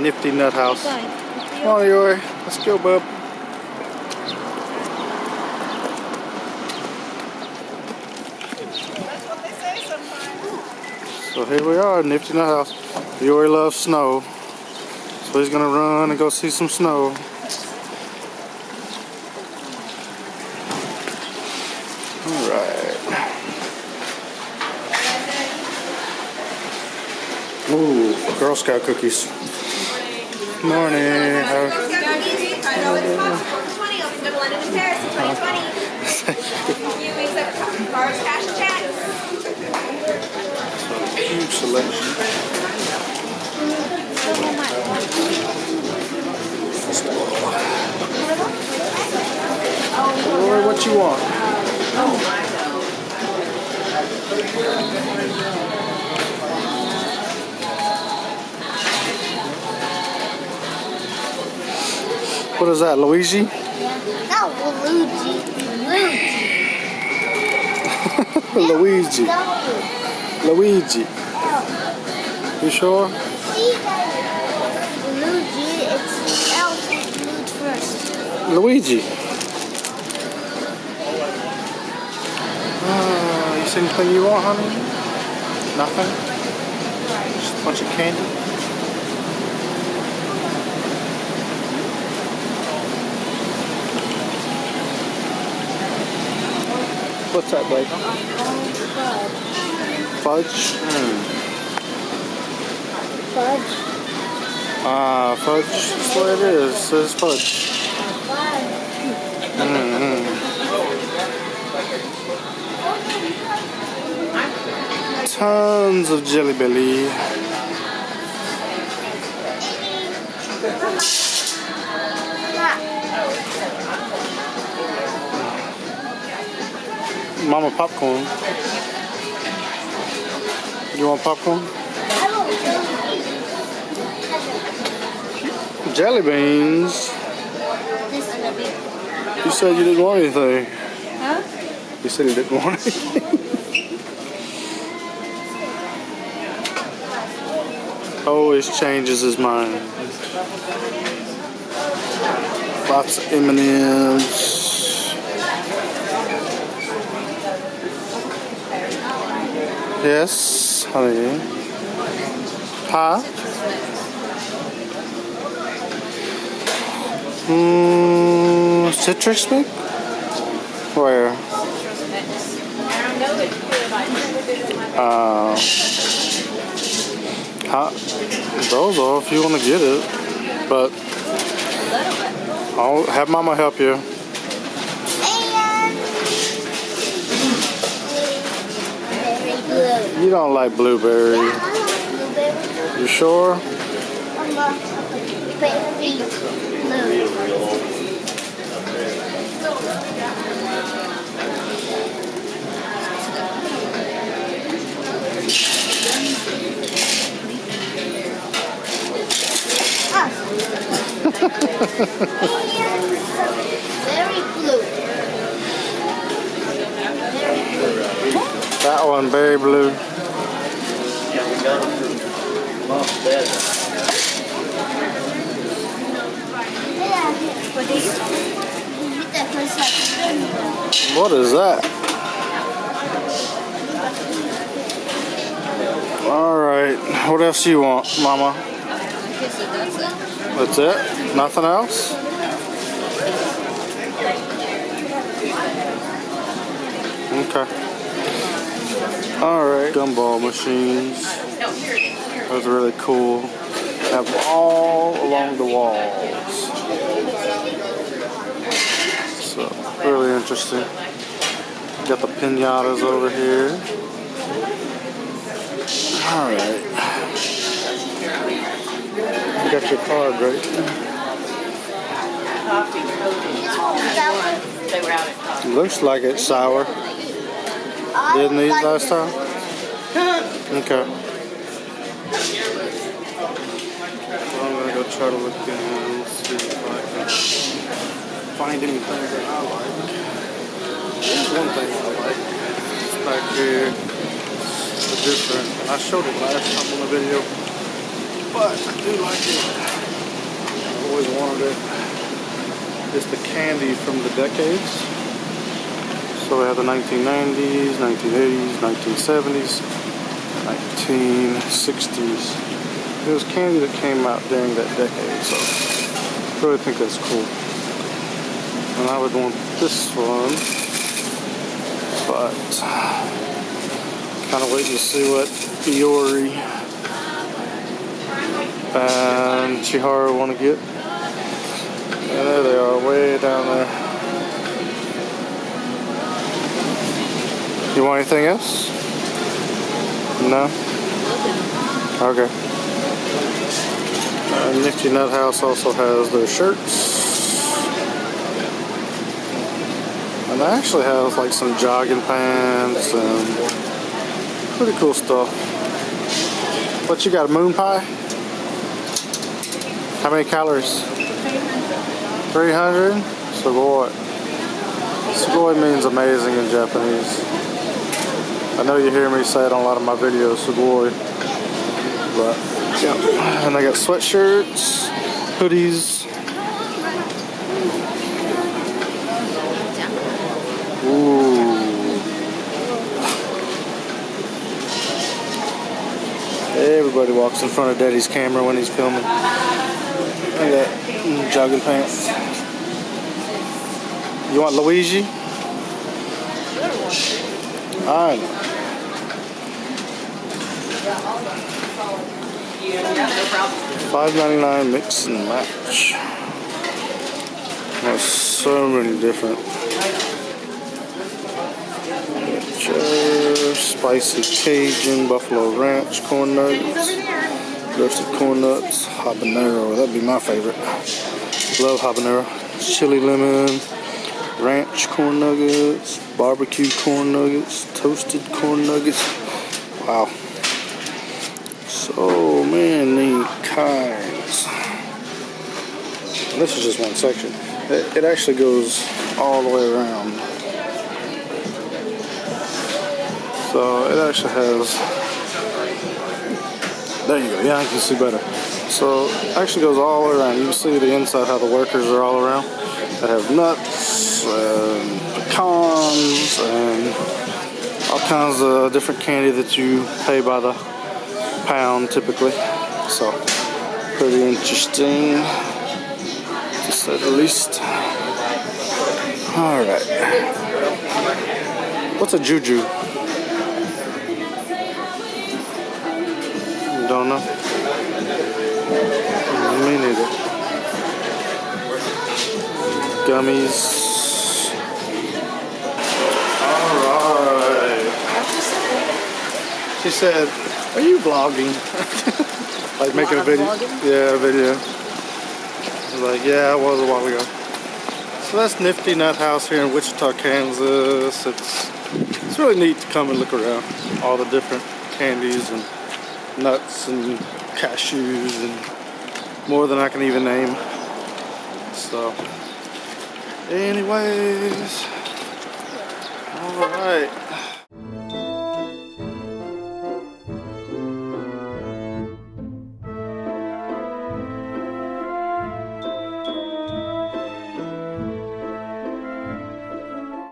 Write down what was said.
Nifty Nut House. Come on, Iori. Let's go, bub. That's what they say sometimes. So here we are, Nifty Nut House. Iori loves snow, so he's gonna run and go see some snow. All right. Ooh, Girl Scout cookies. Morning. Girl Scout cookies. $5 popsicle for 20. Open double ended in pairs for 2020. You accept cards, cash, and checks. Huge selection. Lord, what you want? What is that, Luigi? No, Luigi. Luigi. No. Luigi. You sure? Luigi, it's elf glued first. Luigi. You see anything you want, honey? Nothing? Just a bunch of candy? What's that, babe? Fudge? Fudge. Fudge. That's what it is. It says fudge. Tons of Jelly Belly. Mama popcorn. You want popcorn? Jelly beans. You said you didn't want anything. Huh? You said you didn't want anything. Always changes his mind. Lots of M&M's. Yes, honey. Huh? Citrus mix? Where? Those are if you want to get it, but I'll have Mama help you. You don't like blueberry. You sure? Very blue. That one, very blue. Yeah, we got them for Mom's bed. What is that? Alright, what else do you want, Mama? That's it? Nothing else? Okay. Alright, gumball machines. Those are really cool. Have them all along the walls. So, really interesting. Got the pinatas over here. Alright. You got your card right there. Looks like it's sour. Didn't eat last time? Okay. Well, I'm gonna go try to look and see if I can find anything that I like. There's one thing I like. It's back here. It's different. I showed it last time on the video, but I do like it. bit. It's the candy from the decades. So we have the 1990s, 1980s, 1970s, 1960s. It was candy that came out during that decade, so I really think that's cool. And I would want this one, but kind of waiting to see what Iori and Chiharu want to get. And there they are, way down there. You want anything else? No? Okay. Nifty Nut House also has their shirts. And they actually have like some jogging pants and pretty cool stuff. What you got, a moon pie? How many calories? 300? Sugoi. Sugoi means amazing in Japanese. I know you hear me say it on a lot of my videos, sugoi. But, yeah. And they got sweatshirts, hoodies. Ooh. Everybody walks in front of Daddy's camera when he's filming. I got jogging pants. You want Luigi? I know. $5.99 mix and match. There's so many different. Spicy Cajun, Buffalo Ranch, corn nuggets, roasted corn nuts, habanero. That'd be my favorite. Love habanero. Chili lemon, ranch corn nuggets, barbecue corn nuggets, toasted corn nuggets. Wow. So many kinds. And this is just one section. It actually goes all the way around. So it actually has, there you go, yeah, I can see better. So it actually goes all the way around. You can see the inside how the workers are all around. They have nuts and pecans and all kinds of different candy that you pay by the pound typically. So pretty interesting, to say the least. Alright. What's a juju? Don't know. Me neither. Gummies. Alright. She said, are you vlogging? Like making a video? Yeah, a video. I was like, yeah, I was a while ago. So that's Nifty Nut House here in Wichita, Kansas. It's really neat to come and look around. All the different candies and nuts and cashews and more than I can even name. So, anyways, all right.